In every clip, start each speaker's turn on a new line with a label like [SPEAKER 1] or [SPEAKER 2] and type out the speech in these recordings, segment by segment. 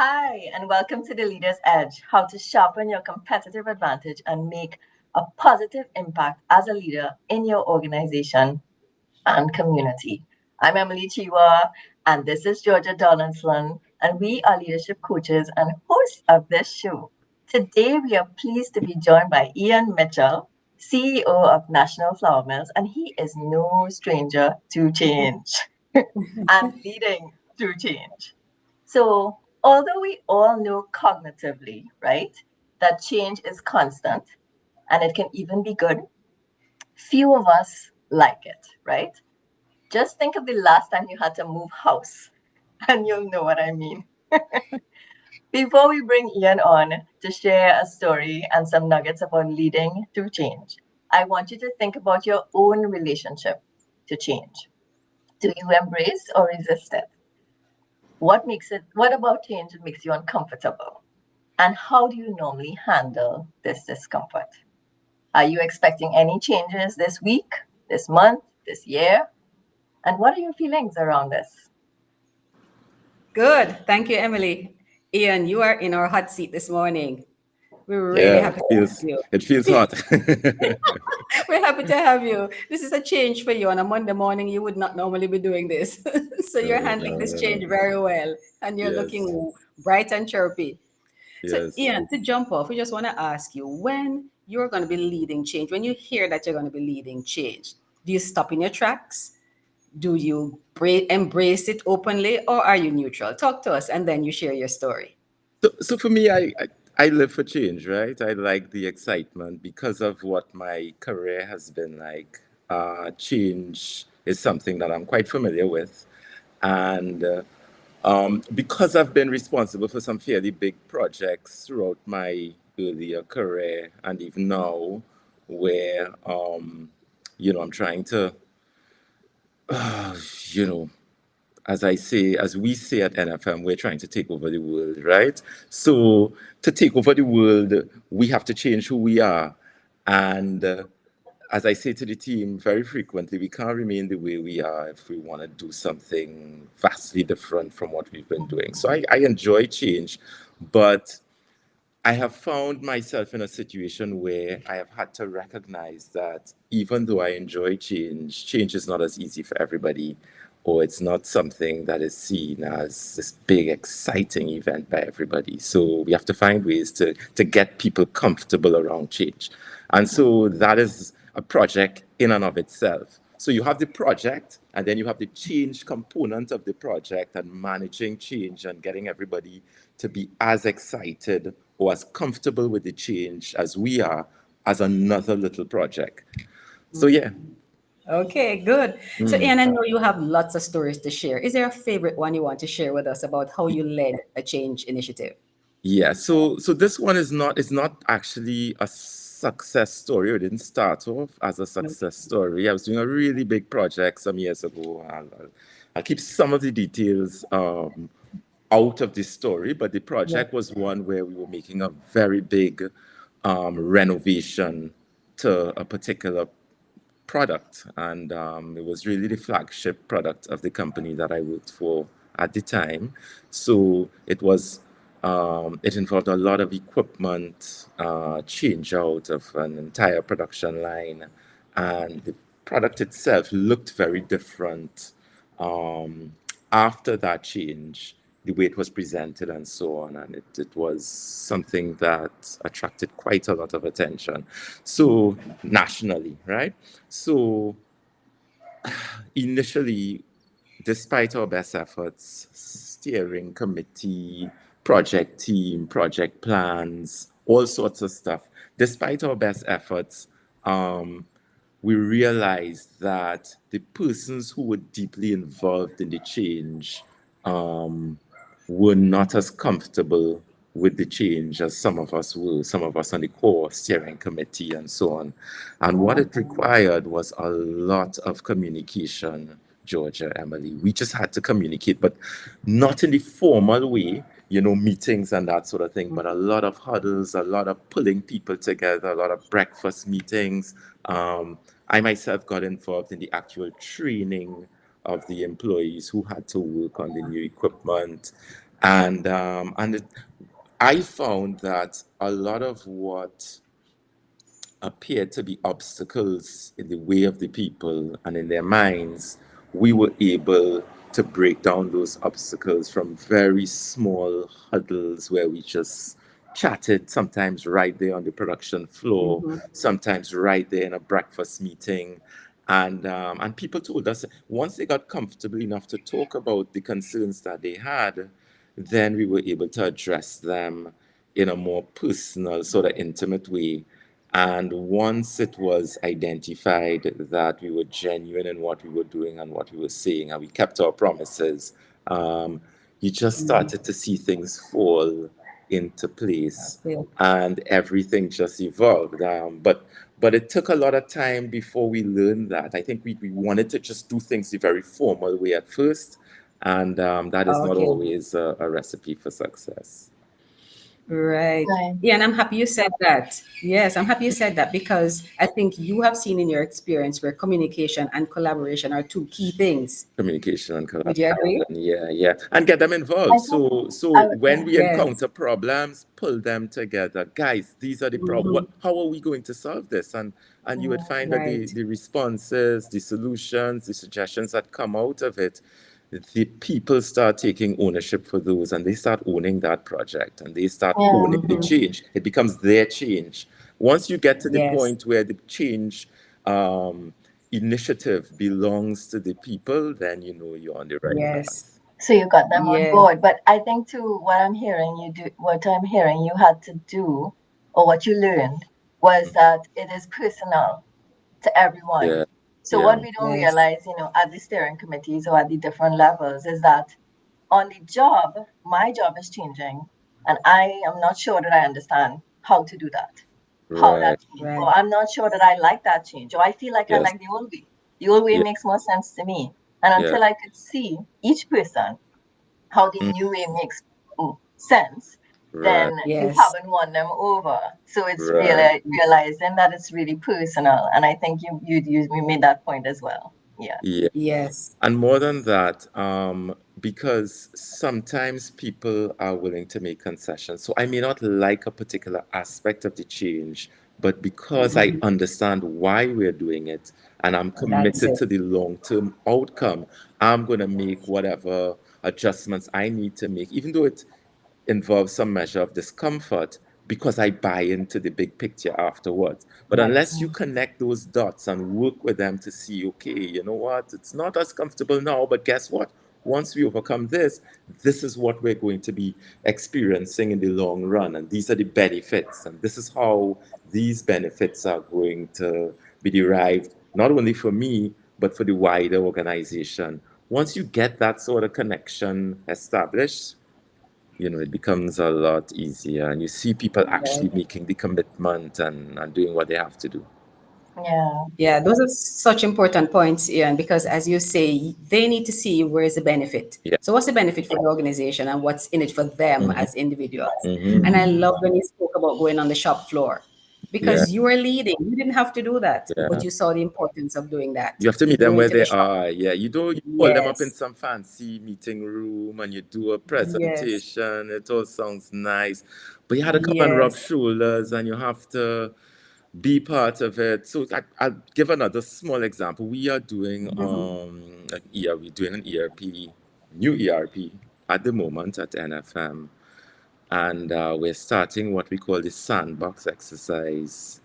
[SPEAKER 1] Hi, and welcome to the Leader's Edge, how to sharpen your competitive advantage and make a positive impact as a leader in your organization and community. I'm Emily Chee, and this is Georgia Donaldson, and we are leadership coaches and hosts of this show. Today, we are pleased to be joined by Ian Mitchell, CEO of National Flour Mills, and he is no stranger to change and leading through change. So, although we all know cognitively, right, that change is constant and it can even be good, few of us like it, right? Just think of the last time you had to move house, and you'll know what I mean. Before we bring Ian on to share a story and some nuggets about leading through change, I want you to think about your own relationship to change. Do you embrace or resist it? What about change makes you uncomfortable? And how do you normally handle this discomfort? Are you expecting any changes this week, this month, this year? And what are your feelings around this?
[SPEAKER 2] Good. Thank you, Emily. Ian, you are in our hot seat this morning. We're really
[SPEAKER 3] Yeah,
[SPEAKER 2] happy to have you.
[SPEAKER 3] it feels hot.
[SPEAKER 2] We're happy to have you. This is a change for you. On a Monday morning, you would not normally be doing this. So you're handling this
[SPEAKER 3] No.
[SPEAKER 2] change very well and you're
[SPEAKER 3] Yes,
[SPEAKER 2] looking bright and chirpy. So,
[SPEAKER 3] yes.
[SPEAKER 2] Ian, to jump off, we just want to ask you when you're going to be leading change, when you hear that you're going to be leading change, do you stop in your tracks? Do you embrace it openly or are you neutral? Talk to us and then you share your story.
[SPEAKER 3] So for me, I live for change, right? I like the excitement because of what my career has been like. Change is something that I'm quite familiar with, and because I've been responsible for some fairly big projects throughout my earlier career and even now, where I'm trying to, you know, as we say at NFM, we're trying to take over the world, right? So to take over the world, we have to change who we are. And as I say to the team very frequently, we can't remain the way we are if we want to do something vastly different from what we've been doing. So I enjoy change, but I have found myself in a situation where I have had to recognize that even though I enjoy change, change is not as easy for everybody, or it's not something that is seen as this big, exciting event by everybody. So we have to find ways to get people comfortable around change. And so that is a project in and of itself. So you have the project, and then you have the change component of the project and managing change and getting everybody to be as excited or as comfortable with the change as we are as another little project. So yeah.
[SPEAKER 2] Okay, good. So, Ian, I know you have lots of stories to share. Is there a favorite one you want to share with us about how you led a change initiative?
[SPEAKER 3] Yeah, so this one is not actually a success story. It didn't start off as a success story. I was doing a really big project some years ago. I'll keep some of the details out of this story, but the
[SPEAKER 2] Yeah.
[SPEAKER 3] project was one where we were making a very big renovation to a particular product, and it was really the flagship product of the company that I worked for at the time. So it involved a lot of equipment, change out of an entire production line, and the product itself looked very different um, after that change, the way it was presented and so on. And it was something that attracted quite a lot of attention. So, nationally, right? So, initially, despite our best efforts, steering committee, project team, project plans, all sorts of stuff, despite our best efforts, um, we realized that the persons who were deeply involved in the change um, were not as comfortable with the change as some of us were, some of us on the core steering committee and so on. And what it required was a lot of communication, Georgia, Emily. We just had to communicate, but not in the formal way, meetings and that sort of thing, but a lot of huddles, a lot of pulling people together, a lot of breakfast meetings. I myself got involved in the actual training of the employees who had to work on the new equipment. And I found that a lot of what appeared to be obstacles in the way of the people and in their minds, we were able to break down those obstacles from very small huddles where we just chatted, sometimes right there on the production floor,
[SPEAKER 2] Mm-hmm.
[SPEAKER 3] sometimes right there in a breakfast meeting. And people told us once they got comfortable enough to talk about the concerns that they had, then we were able to address them in a more personal, sort of intimate way. And once it was identified that we were genuine in what we were doing and what we were saying, and we kept our promises, um, you just started to see things fall into place,
[SPEAKER 2] Yeah.
[SPEAKER 3] and everything just evolved. But it took a lot of time before we learned that. I think we wanted to just do things the very formal way at first, and that is not
[SPEAKER 2] Okay.
[SPEAKER 3] always a recipe for success.
[SPEAKER 2] Right.
[SPEAKER 1] Right.
[SPEAKER 2] Yeah, and I'm happy you said that. Yes, I'm happy you said that because I think you have seen in your experience where communication and collaboration are two key things.
[SPEAKER 3] Communication and
[SPEAKER 2] Would you
[SPEAKER 3] collaboration,
[SPEAKER 2] agree?
[SPEAKER 3] yeah, yeah, and get them
[SPEAKER 1] I
[SPEAKER 3] involved.
[SPEAKER 1] think
[SPEAKER 3] So
[SPEAKER 1] I
[SPEAKER 3] when
[SPEAKER 1] yeah.
[SPEAKER 3] we
[SPEAKER 2] Yes.
[SPEAKER 3] encounter problems, pull them together, guys. These are the problems.
[SPEAKER 2] Mm-hmm.
[SPEAKER 3] What? How are we going to solve this? And you would
[SPEAKER 1] Yeah.
[SPEAKER 3] find that
[SPEAKER 2] Right.
[SPEAKER 3] the responses, the solutions, the suggestions that come out of it, the people start taking ownership for those, and they start owning that project, and they start
[SPEAKER 1] Yeah.
[SPEAKER 3] owning the
[SPEAKER 2] Mm-hmm.
[SPEAKER 3] change. It becomes their change. Once you get to the
[SPEAKER 2] Yes.
[SPEAKER 3] point where the change initiative belongs to the people, then you know you're on the right
[SPEAKER 2] Yes.
[SPEAKER 3] path.
[SPEAKER 1] So you got them on
[SPEAKER 2] Yes.
[SPEAKER 1] board. But I think too, what I'm hearing you had to do, or what you learned, was that it is personal to everyone.
[SPEAKER 3] Yeah,
[SPEAKER 1] So what
[SPEAKER 3] yeah,
[SPEAKER 1] we don't
[SPEAKER 2] Yes.
[SPEAKER 1] realize, at the steering committees or at the different levels, is that on the job, my job is changing, and I am not sure that I understand how to do that, how that
[SPEAKER 3] right.
[SPEAKER 1] change,
[SPEAKER 2] Right.
[SPEAKER 1] or I'm not sure that I like that change, or I feel like I
[SPEAKER 3] Yes,
[SPEAKER 1] like the old way. The old way
[SPEAKER 3] yeah,
[SPEAKER 1] makes more sense to me. And
[SPEAKER 3] yeah,
[SPEAKER 1] until I could see each person how the
[SPEAKER 3] mm,
[SPEAKER 1] new way makes sense,
[SPEAKER 3] right,
[SPEAKER 1] then you
[SPEAKER 2] Yes.
[SPEAKER 1] haven't won them over. So it's
[SPEAKER 3] right.
[SPEAKER 1] really realizing that it's really personal, and I think you made that point as well. Yeah.
[SPEAKER 3] Yeah.
[SPEAKER 2] Yes.
[SPEAKER 3] And more than that, because sometimes people are willing to make concessions. So I may not like a particular aspect of the change, but because I understand why we're doing it and I'm
[SPEAKER 2] That's
[SPEAKER 3] committed
[SPEAKER 2] it.
[SPEAKER 3] to the long-term outcome, I'm going to make whatever adjustments I need to make, even though it involves some measure of discomfort, because I buy into the big picture afterwards. But
[SPEAKER 2] Right.
[SPEAKER 3] unless you connect those dots and work with them to see, okay, you know what, it's not as comfortable now, but guess what? Once we overcome this, this is what we're going to be experiencing in the long run. And these are the benefits. And this is how these benefits are going to be derived, not only for me, but for the wider organization. Once you get that sort of connection established, it becomes a lot easier, and you see people
[SPEAKER 2] Right.
[SPEAKER 3] actually making the commitment and doing what they have to do.
[SPEAKER 1] Yeah.
[SPEAKER 2] Yeah, those are such important points, Ian, because as you say, they need to see where is the benefit.
[SPEAKER 3] Yeah.
[SPEAKER 2] So, what's the benefit for the organization and what's in it for them
[SPEAKER 3] Hmm.
[SPEAKER 2] as individuals? And I
[SPEAKER 3] Hmm.
[SPEAKER 2] love when you spoke about going on the shop floor
[SPEAKER 3] Yeah.
[SPEAKER 2] because you were leading. You didn't have to do that, but
[SPEAKER 3] Yeah.
[SPEAKER 2] you saw the importance of doing that.
[SPEAKER 3] You have to meet them
[SPEAKER 2] Going
[SPEAKER 3] where
[SPEAKER 2] to the
[SPEAKER 3] they
[SPEAKER 2] shop.
[SPEAKER 3] are. Yeah. You call them up in
[SPEAKER 2] Yes,
[SPEAKER 3] some fancy meeting room and you do a
[SPEAKER 2] yes,
[SPEAKER 3] presentation. It all sounds nice, but you had to come and rub
[SPEAKER 2] yes.
[SPEAKER 3] shoulders, and you have to be part of it. So I'll give another small example. We are doing we're doing an ERP, new ERP at the moment at NFM, and we're starting what we call the sandbox exercise,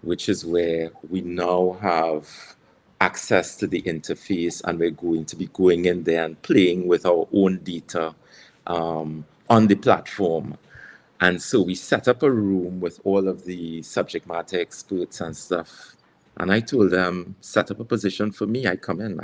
[SPEAKER 3] which is where we now have access to the interface, and we're going to be going in there and playing with our own data on the platform. And so we set up a room with all of the subject matter experts and stuff. And I told them, set up a position for me. I come in,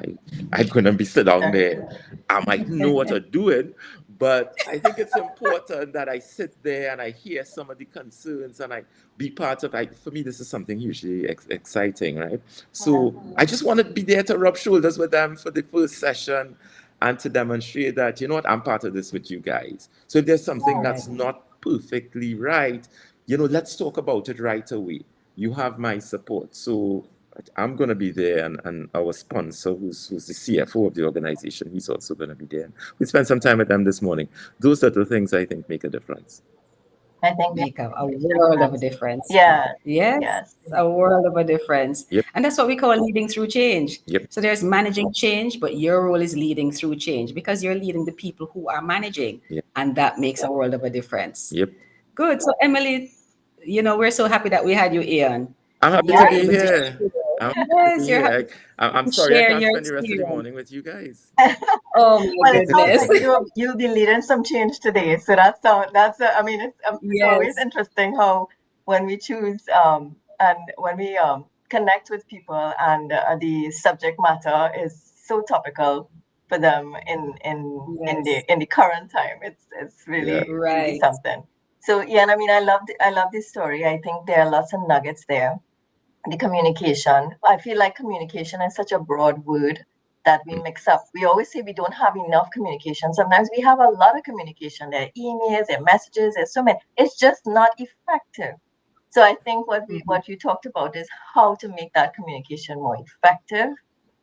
[SPEAKER 3] I'm going to be sit down there. I might know what I'm doing, but I think it's important that I sit there and I hear some of the concerns and I be part of it. For me, this is something hugely exciting, right?
[SPEAKER 1] Yeah.
[SPEAKER 3] So I just want to be there to rub shoulders with them for the first session and to demonstrate that, you know what, I'm part of this with you guys. So if there's something
[SPEAKER 1] Right.
[SPEAKER 2] Right.
[SPEAKER 3] that's not perfectly right, let's talk about it right away. You have my support. So I'm going to be there, and our sponsor, who's the CFO of the organization, he's also going to be there. We spent some time with them this morning. Those little things, I think, make a difference.
[SPEAKER 1] I think
[SPEAKER 2] Make a
[SPEAKER 1] huge
[SPEAKER 2] world of a
[SPEAKER 1] difference.
[SPEAKER 2] difference.
[SPEAKER 1] Yeah,
[SPEAKER 2] Yes,
[SPEAKER 1] yes.
[SPEAKER 2] a world of a difference.
[SPEAKER 3] Yep,
[SPEAKER 2] And that's what we call leading through change.
[SPEAKER 3] yep,
[SPEAKER 2] So there's managing change, but your role is leading through change because you're leading the people who are managing.
[SPEAKER 3] yep,
[SPEAKER 2] And that makes a world of a difference.
[SPEAKER 3] yep.
[SPEAKER 2] Good. So, Emily, we're so happy that we had you, Ian.
[SPEAKER 3] I'm happy
[SPEAKER 2] You
[SPEAKER 3] to
[SPEAKER 2] were
[SPEAKER 1] Yeah.
[SPEAKER 3] be
[SPEAKER 2] able to
[SPEAKER 3] here.
[SPEAKER 2] share.
[SPEAKER 3] I'm happy to
[SPEAKER 2] Yes,
[SPEAKER 3] be
[SPEAKER 2] you're
[SPEAKER 3] here.
[SPEAKER 2] happy
[SPEAKER 3] I'm
[SPEAKER 2] to
[SPEAKER 3] sorry I
[SPEAKER 2] share
[SPEAKER 3] can't
[SPEAKER 2] your
[SPEAKER 3] spend the rest of the
[SPEAKER 2] experience.
[SPEAKER 3] morning with you guys.
[SPEAKER 2] Oh, my
[SPEAKER 1] Well, it sounds
[SPEAKER 2] goodness.
[SPEAKER 1] like you'll be leading some change today. So I mean, it's always
[SPEAKER 2] Yes.
[SPEAKER 1] interesting how when we choose and when we connect with people and the subject matter is so topical for them
[SPEAKER 2] Yes.
[SPEAKER 1] in the current time. It's
[SPEAKER 3] Yeah,
[SPEAKER 1] really
[SPEAKER 2] Right.
[SPEAKER 1] something. So yeah, and I mean, I love this story. I think there are lots of nuggets there. The communication. I feel like communication is such a broad word that we
[SPEAKER 3] mm,
[SPEAKER 1] mix up. We always say we don't have enough communication. Sometimes we have a lot of communication. There are emails, there are messages, there's so many. It's just not effective. So I think
[SPEAKER 2] Mhm.
[SPEAKER 1] what you talked about is how to make that communication more effective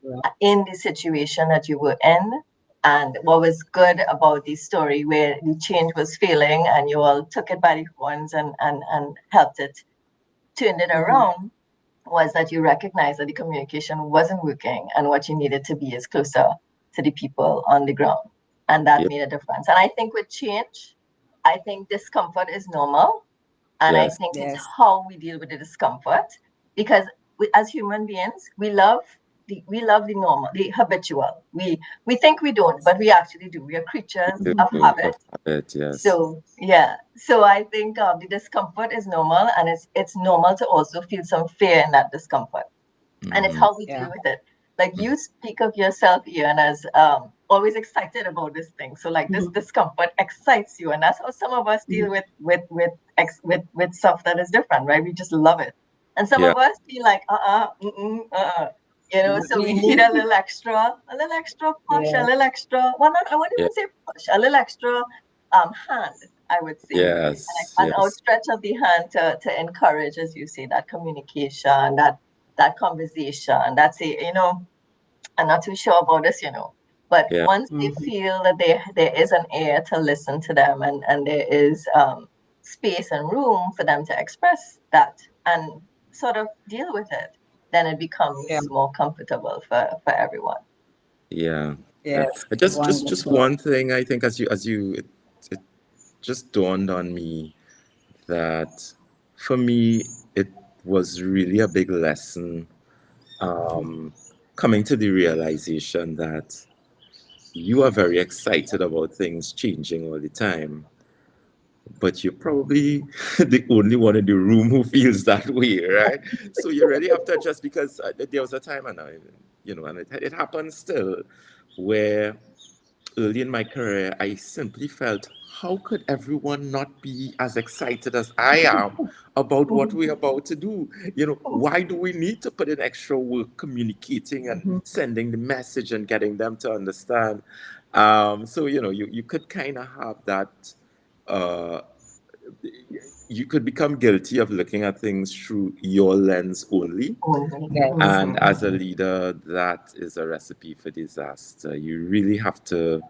[SPEAKER 2] Right.
[SPEAKER 1] in the situation that you were in. And what was good about the story where the change was failing and you all took it by the horns and helped it turn it
[SPEAKER 2] Mhm.
[SPEAKER 1] around was that you recognized that the communication wasn't working and what you needed to be is closer to the people on the ground. And that
[SPEAKER 3] yep,
[SPEAKER 1] made a difference. And I think with change, I think discomfort is normal. And I
[SPEAKER 3] yes,
[SPEAKER 1] think it's
[SPEAKER 2] Yes.
[SPEAKER 1] how we deal with the discomfort because as human beings, we love the normal, the habitual. We think we don't, but we actually do. We are creatures
[SPEAKER 3] you
[SPEAKER 1] of
[SPEAKER 2] Mhm.
[SPEAKER 3] do
[SPEAKER 1] habit.
[SPEAKER 3] of habit, yes,
[SPEAKER 1] So yeah, so I think the discomfort is normal, and it's normal to also feel some fear in that discomfort, and it's
[SPEAKER 3] hmm,
[SPEAKER 1] how we deal
[SPEAKER 2] Yeah.
[SPEAKER 1] with it. Like
[SPEAKER 3] hmm,
[SPEAKER 1] you speak of yourself, Ian, as always excited about this thing. So like this
[SPEAKER 2] Mhm.
[SPEAKER 1] discomfort excites you, and that's how some of us deal
[SPEAKER 2] Mhm.
[SPEAKER 1] with stuff that is different, right? We just love it, and some
[SPEAKER 3] yeah,
[SPEAKER 1] of us feel like
[SPEAKER 2] Not
[SPEAKER 1] so we need
[SPEAKER 2] me.
[SPEAKER 1] a little extra push, a
[SPEAKER 2] Yes.
[SPEAKER 1] little extra. Well, not I wouldn't
[SPEAKER 3] yeah,
[SPEAKER 1] even say push, a little extra hand, I would say,
[SPEAKER 3] yes,
[SPEAKER 1] an
[SPEAKER 3] yes,
[SPEAKER 1] outstretch of the hand to encourage, as you say, that communication, that conversation. That's it, I'm not too sure about this, but
[SPEAKER 3] yeah,
[SPEAKER 1] once they
[SPEAKER 2] Mhm.
[SPEAKER 1] feel that there is an ear to listen to them and there is space and room for them to express that and sort of deal with it, then it
[SPEAKER 2] Yeah.
[SPEAKER 1] becomes more comfortable for everyone.
[SPEAKER 3] yeah, yeah.
[SPEAKER 2] Yes.
[SPEAKER 3] Just
[SPEAKER 2] Wonderful.
[SPEAKER 3] one thing, I think, it just dawned on me that for me, it was really a big lesson, um, coming to the realization that you are very excited about things changing all the time, but you're probably the only one in the room who feels that way, right? So you really have to adjust because there was a time, and and it happens still, where early in my career, I simply felt, how could everyone not be as excited as I am about what we're about to do? Why do we need to put in extra work communicating and
[SPEAKER 2] Mhm.
[SPEAKER 3] sending the message and getting them to understand? So, you could kind of have that. Uh, you could become guilty of looking at things through your lens only.
[SPEAKER 1] Only.
[SPEAKER 2] Yes.
[SPEAKER 3] And
[SPEAKER 1] Mhm.
[SPEAKER 3] as a leader, that is a recipe for disaster. You really have to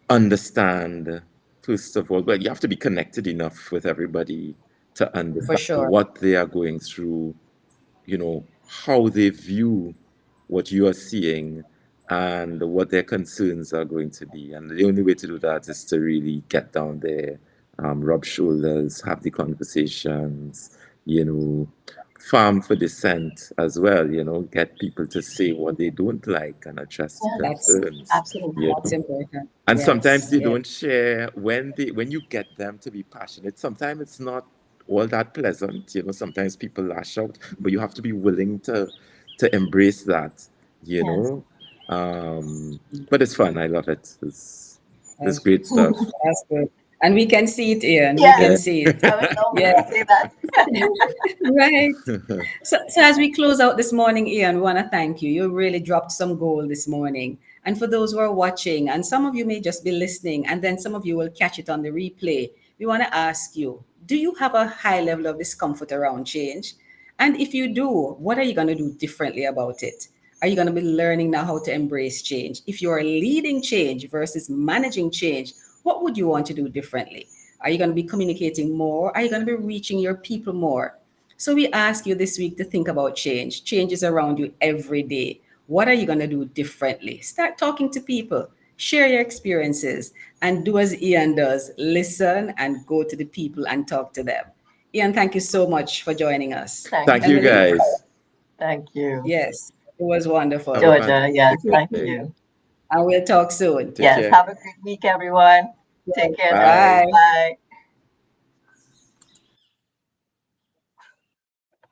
[SPEAKER 3] understand, first of all, well, you have to be connected enough with everybody to
[SPEAKER 2] For
[SPEAKER 3] understand
[SPEAKER 2] sure.
[SPEAKER 3] what they are going through, how they view what you are seeing and what their concerns are going to be. And the only way to do that is to really get down there, rub shoulders, have the conversations, you know, farm for dissent as well, get people to say what they don't like and address the
[SPEAKER 1] Yes,
[SPEAKER 2] That's
[SPEAKER 3] concerns.
[SPEAKER 1] absolutely.
[SPEAKER 3] You
[SPEAKER 2] that's important.
[SPEAKER 3] and sometimes
[SPEAKER 2] Yes.
[SPEAKER 3] they
[SPEAKER 2] Yes.
[SPEAKER 3] don't share when you get them to be passionate. Sometimes it's not all that pleasant. Sometimes people lash out, but you have to be willing to embrace that. You
[SPEAKER 1] Yes.
[SPEAKER 3] know, um, but it's fun. I love it. It's
[SPEAKER 2] Yes.
[SPEAKER 3] great stuff.
[SPEAKER 2] That's good. And we can see it, Ian. We
[SPEAKER 1] Yes,
[SPEAKER 2] can
[SPEAKER 3] Yeah.
[SPEAKER 2] see it.
[SPEAKER 1] I was almost
[SPEAKER 2] Yeah.
[SPEAKER 1] to say that.
[SPEAKER 2] Right. So as we close out this morning, Ian, we want to thank you. You really dropped some gold this morning. And for those who are watching, and some of you may just be listening, and then some of you will catch it on the replay, we want to ask you, do you have a high level of discomfort around change? And if you do, what are you going to do differently about it? Are you going to be learning now how to embrace change? If you are leading change versus managing change, what would you want to do differently? Are you going to be communicating more? Are you going to be reaching your people more? So we ask you this week to think about change. Change is around you every day. What are you going to do differently? Start talking to people, share your experiences, and do as Ian does, listen and go to the people and talk to them. Ian, thank you so much for joining us.
[SPEAKER 1] Thank
[SPEAKER 3] Thank
[SPEAKER 1] you,
[SPEAKER 3] you,
[SPEAKER 2] Emily?
[SPEAKER 1] Georgia.
[SPEAKER 3] guys.
[SPEAKER 1] Thank you.
[SPEAKER 2] Yes, it was
[SPEAKER 3] Have a
[SPEAKER 2] wonderful.
[SPEAKER 1] Georgia, yes,
[SPEAKER 3] fantastic
[SPEAKER 1] thank
[SPEAKER 3] day.
[SPEAKER 1] you.
[SPEAKER 2] And we'll talk soon.
[SPEAKER 3] Take
[SPEAKER 1] Yes,
[SPEAKER 3] care.
[SPEAKER 1] have a great week, everyone. Take care now.
[SPEAKER 3] Bye.
[SPEAKER 2] Bye.
[SPEAKER 1] Bye.